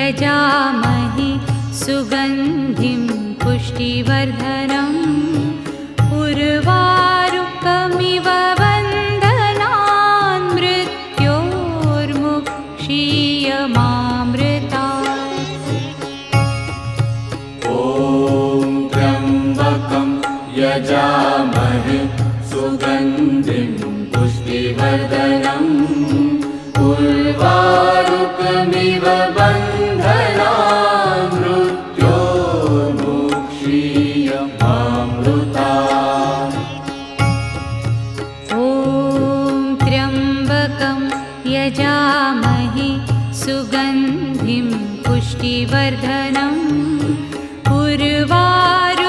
यजामहे सुगन्धिं पुष्टिवर्धनम् उर्वारुकमिव बन्धनान् मृत्योर्मुक्षीयमामृतात्। ॐ त्र्यम्बकं यजामहे सुगन्धिं पुष्टिवर्धनम् उर्वारुकमिव बन्धनान् मृत्योर्मुक्षीयमामृतात्। ॐ त्र्यम्बकं यजामहे सुगन्धिं पुष्टिवर्धनम् उर्वारुकमिव